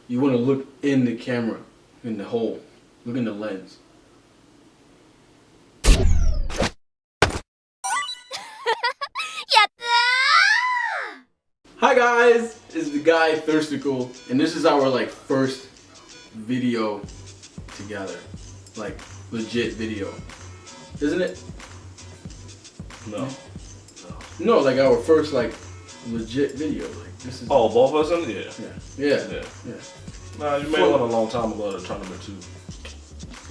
You want to look in the camera, in the hole. Look in the lens. Hi guys, it's the guy Thirsticle, and this is our like first video together, like legit video, isn't it? No, like our first like legit video. Like this is. Oh, both of us in it? Yeah. Nah, you made one a long time ago at the tournament too.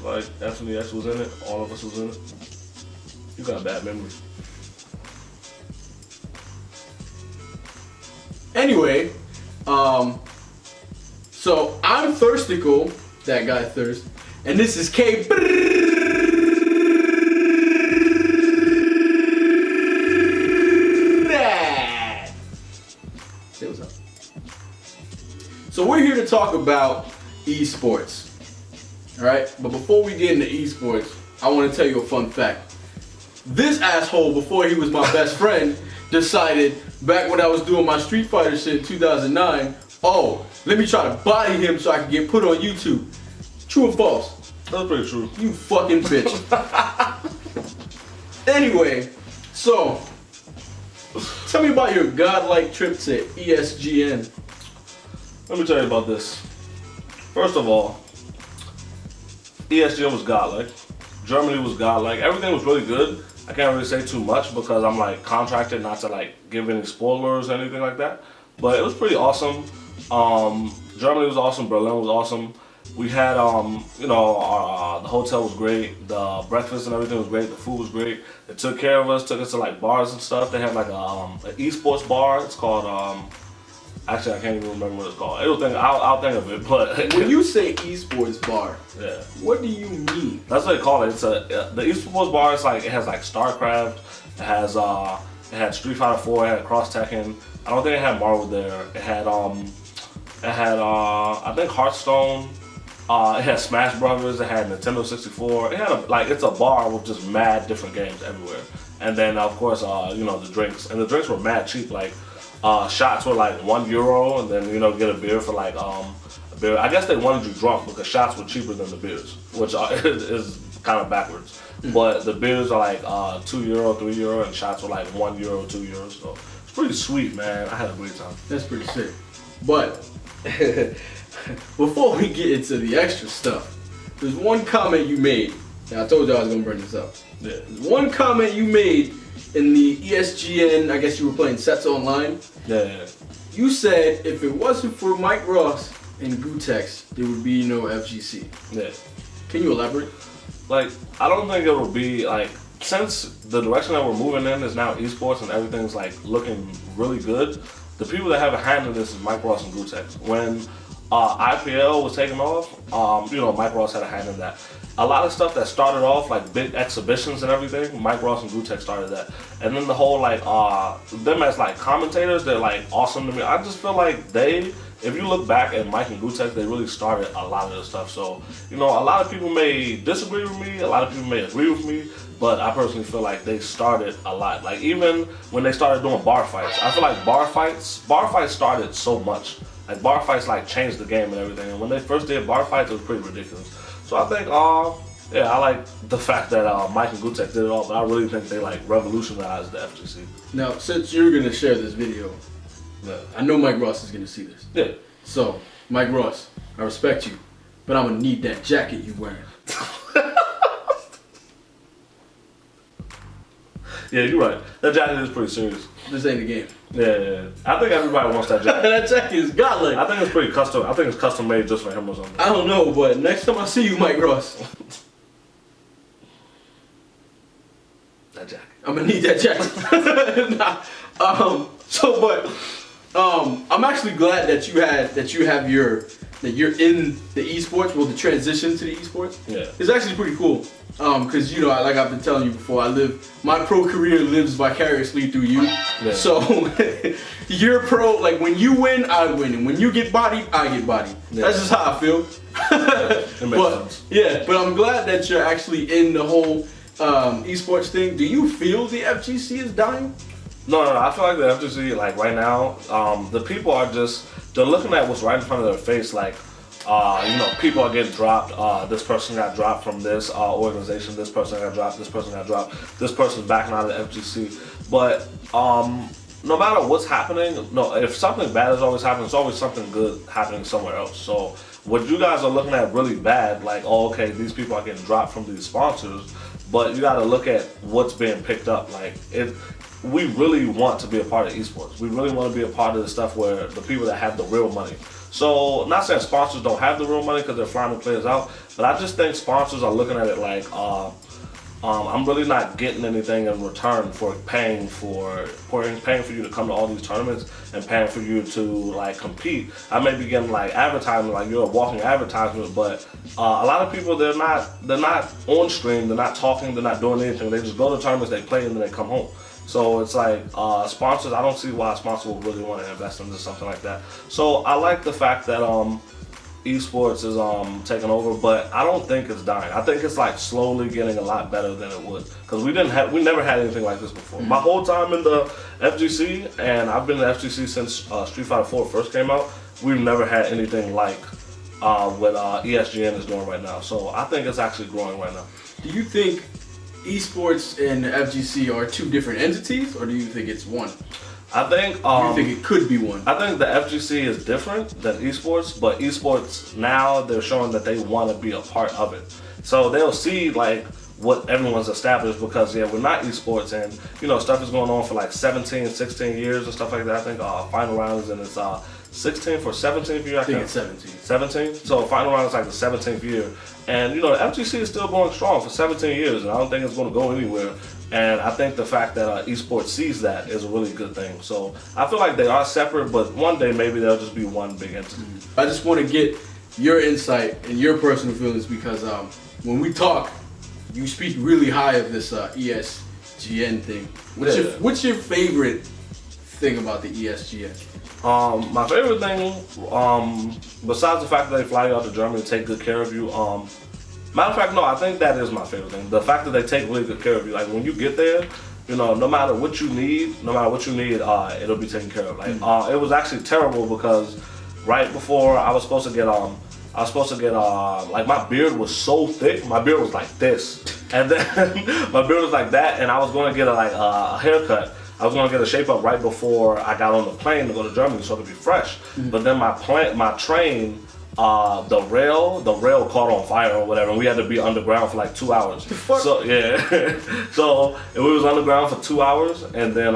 Like Anthony X was in it, all of us was in it. You got bad memories. Anyway, so I'm Thirsticle, that guy Thirst, and this is Kbrad. Say what's up. So we're here to talk about esports, all right? But before we get into esports, I want to tell you a fun fact. This asshole, before he was my best friend, decided back when I was doing my Street Fighter shit in 2009, oh, let me try to body him so I can get put on YouTube. True or false? That's pretty true. You fucking bitch. Anyway, so tell me about your godlike trip to ESGN. Let me tell you about this. First of all, ESGN was godlike. Germany was godlike. Everything was really good. I can't really say too much because I'm like contracted not to like give any spoilers or anything like that. But it was pretty awesome. Germany was awesome. Berlin was awesome. We had, the hotel was great. The breakfast and everything was great. The food was great. They took care of us. Took us to like bars and stuff. They had like an esports bar. It's called actually I can't even remember what it's called. I'll think of it. But when you say esports bar, yeah, what do you mean? That's what they call it. It's the esports bar. It's like it has like StarCraft. It has it had Street Fighter 4. It had Cross Tekken. I don't think it had Marvel there. It had I think Hearthstone. It had Smash Brothers. It had Nintendo 64. It had it's a bar with just mad different games everywhere. And then of course the drinks, and the drinks were mad cheap. Like shots were like €1, and then get a beer for like a beer. I guess they wanted you drunk because shots were cheaper than the beers, which is kind of backwards. But the beers are like €2, €3, and shots were like €1, €2. So it's pretty sweet, man. I had a great time. That's pretty sick. But before we get into the extra stuff, there's one comment you made. Now I told you I was gonna bring this up. Yeah. There's one comment you made in the ESGN. I guess you were playing sets online. Yeah. You said if it wasn't for Mike Ross and Gutex, there would be no FGC. Yeah. Can you elaborate? Like, I don't think it will be like, since the direction that we're moving in is now esports and everything's like looking really good. The people that have a hand in this is Mike Ross and Gutex. When IPL was taking off, Mike Ross had a hand in that. A lot of stuff that started off like big exhibitions and everything, Mike Ross and Gutex started that. And then the whole them as like commentators, they're like awesome to me. I just feel like if you look back at Mike and Gutex, they really started a lot of this stuff. So, a lot of people may disagree with me, a lot of people may agree with me, but I personally feel like they started a lot. Like even when they started doing bar fights, I feel like bar fights started so much. Like bar fights changed the game and everything. And when they first did bar fights, it was pretty ridiculous. So I think, I like the fact that Mike and Gutex did it all, but I really think they revolutionized the FGC. Now, since you're gonna share this video, I know Mike Ross is gonna see this. Yeah. So, Mike Ross, I respect you, but I'm gonna need that jacket you wearing. Yeah, you're right. That jacket is pretty serious. This ain't a game. Yeah. I think everybody wants that jacket. That jacket is godlike. I think it's pretty custom. I think it's custom made just for him or something. I don't know, but next time I see you, Mike Ross, that jacket. I'm gonna need that jacket. I'm actually glad that you're in the esports. Well, the transition to the esports. Yeah. It's actually pretty cool. Because like I've been telling you before, my pro career lives vicariously through you. Yeah. So you're pro. Like when you win, I win, and when you get bodied, I get bodied. Yeah. That's just how I feel. It makes sense. Yeah, but I'm glad that you're actually in the whole esports thing. Do you feel the FGC is dying? No. I feel like the FGC, right now, the people are just they're looking at what's right in front of their face, like, people are getting dropped. This person got dropped from this organization. This person got dropped. This person got dropped. This person's backing out of the FGC. But no matter what's happening, if something bad is always happening, it's always something good happening somewhere else. So what you guys are looking at really bad, like, oh, okay, these people are getting dropped from these sponsors, but you got to look at what's being picked up. Like, we really want to be a part of esports. We really want to be a part of the stuff where the people that have the real money. So, not saying sponsors don't have the real money because they're flying the players out, but I just think sponsors are looking at it like, I'm really not getting anything in return for paying for you to come to all these tournaments and paying for you to like compete. I may be getting like advertisement, like you're a walking advertisement, but a lot of people they're not on stream, they're not talking, they're not doing anything. They just go to tournaments, they play, and then they come home. So it's like sponsors. I don't see why a sponsor would really want to invest into something like that. So I like the fact that esports is taking over, but I don't think it's dying. I think it's like slowly getting a lot better than it would, because we never had anything like this before. My whole time in the FGC, and I've been in the FGC since Street Fighter 4 first came out, we've never had anything like what ESGN is doing right now. So I think it's actually growing right now. Do you think esports and the FGC are two different entities, or do you think it's one? I think you think it could be one. I think the FGC is different than esports, but esports now they're showing that they want to be a part of it. So they'll see like what everyone's established, because we're not esports, and stuff is going on for like 17, 16 years and stuff like that. I think final round is in its 16th or 17th year. I think it's 17. 17? So final round is like the 17th year. And the FGC is still going strong for 17 years, and I don't think it's going to go anywhere. And I think the fact that esports sees that is a really good thing. So I feel like they are separate, but one day maybe they'll just be one big entity. I just want to get your insight and your personal feelings, because when we talk, you speak really high of this ESGN thing. What's your favorite thing about the ESGN? My favorite thing, besides the fact that they fly you out to Germany and take good care of you, matter of fact, no, I think that is my favorite thing. The fact that they take really good care of you. Like when you get there, no matter what you need, it'll be taken care of. Like it was actually terrible, because right before I was supposed to get like, my beard was so thick, my beard was like this, and then my beard was like that, and I was going to get a haircut. I was going to get a shape up right before I got on the plane to go to Germany, so it could be fresh. But then my train, the rail caught on fire or whatever, and we had to be underground for like 2 hours. So so we was underground for 2 hours, and then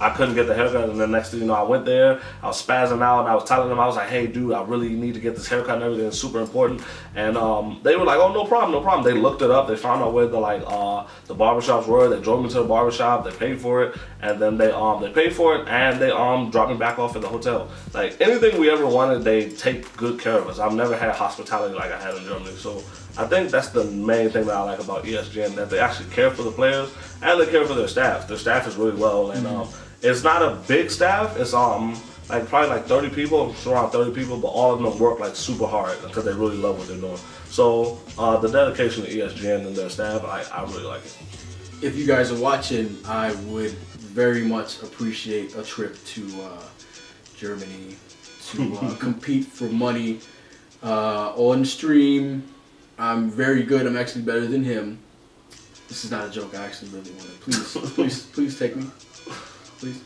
I couldn't get the haircut, and then next thing you know, I went there, I was spazzing out, and I was telling them, I was like, hey dude, I really need to get this haircut and everything, it's super important. And they were like, oh, no problem. They looked it up, they found out where the barbershops were, they drove me to the barbershop, they paid for it, and then they paid for it, and they dropped me back off at the hotel. Like anything we ever wanted, they take good care of us. I've never had hospitality like I had in Germany. So I think that's the main thing that I like about ESGN, that they actually care for the players and they care for their staff. Their staff is really well, and it's not a big staff. It's like probably like 30 people, it's around 30 people, but all of them work like super hard because they really love what they're doing. So the dedication to ESGN and their staff, I really like it. If you guys are watching, I would very much appreciate a trip to Germany to compete for money on stream. I'm very good. I'm actually better than him. This is not a joke. I actually really want to. Please take me. Please.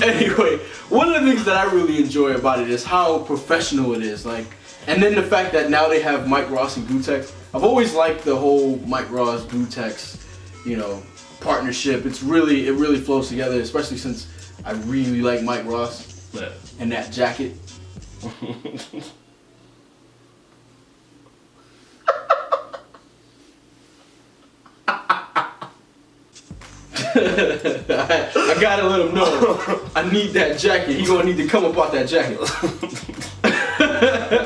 Anyway, one of the things that I really enjoy about it is how professional it is. Like, and then the fact that now they have Mike Ross and Gutex. I've always liked the whole Mike Ross Gutex, partnership. It really flows together, especially since I really like Mike Ross and that jacket. I gotta let him know. I need that jacket. He gonna need to come up out that jacket.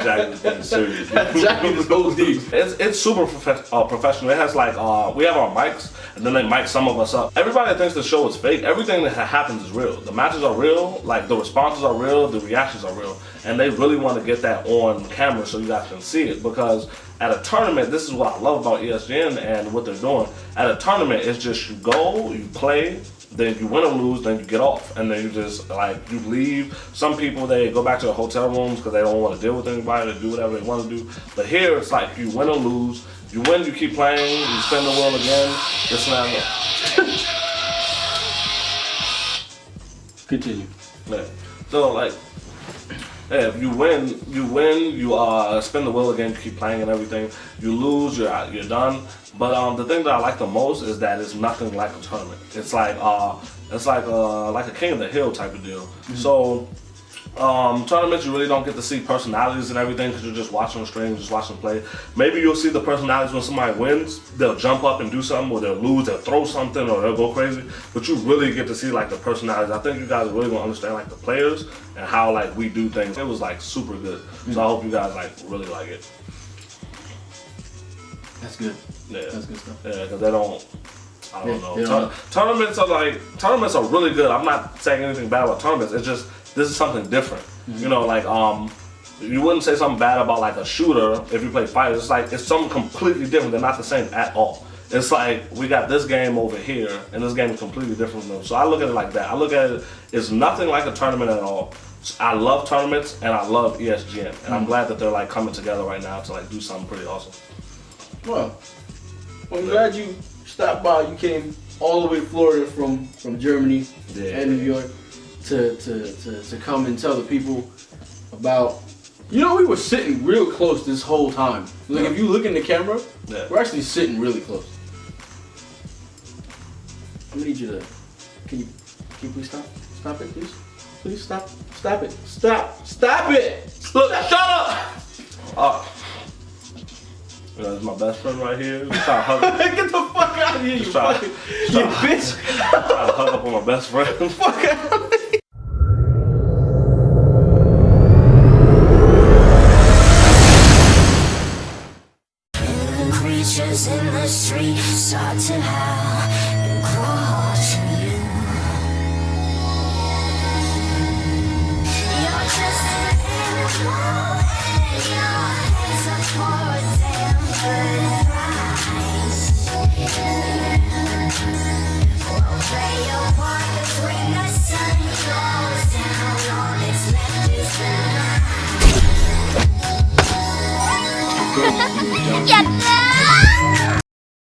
Jacket is getting serious. That jacket is OD. It's super professional. It has like we have our mics, and then they mic some of us up. Everybody that thinks the show is fake, everything that happens is real. The matches are real, like the responses are real, the reactions are real, and they really want to get that on camera so you guys can see it. Because at a tournament, this is what I love about ESGN and what they're doing. At a tournament, it's just you go, you play, then you win or lose, then you get off, and then you just like you leave. Some people they go back to their hotel rooms because they don't want to deal with anybody. They do whatever they want to do. But here it's like you win or lose. You win, you keep playing. You spin the wheel again. This and that. Continue. Yeah. So like, yeah, if you win, you spin the wheel again, you keep playing and everything. You lose, you're done. But the thing that I like the most is that it's nothing like a tournament. It's like a King of the Hill type of deal. Mm-hmm. So tournaments you really don't get to see personalities and everything because you're just watching the stream, just watching play. Maybe you'll see the personalities when somebody wins. They'll jump up and do something, or they'll lose, they'll throw something, or they'll go crazy. But you really get to see like the personalities. I think you guys really gonna understand like the players and how like we do things. It was like super good. So I hope you guys like really like it. That's good. Yeah, that's good stuff. Yeah, because I don't know. Tournaments are really good. I'm not saying anything bad about tournaments. It's just this is something different. Mm-hmm. You know, like you wouldn't say something bad about like a shooter if you play fighters. It's like it's something completely different. They're not the same at all. It's like we got this game over here, and this game is completely different from them. So I look at it like that. I look at it as nothing like a tournament at all. I love tournaments and I love ESGN, and I'm glad that they're like coming together right now to like do something pretty awesome. Well, I'm glad you stopped by. You came all the way to Florida from Germany and New York to come and tell the people about. You know, we were sitting real close this whole time. Like if you look in the camera, we're actually sitting really close. I'm gonna need you to. Can you please stop? Stop it, please. Please stop. Stop it. Stop it. Look, shut up. You know, it's my best friend right here. Just trying to hug him. Get the fuck out of here, you fucking bitch. Trying to hug up on my best friend. Fuck out. Creatures in the street start to howl.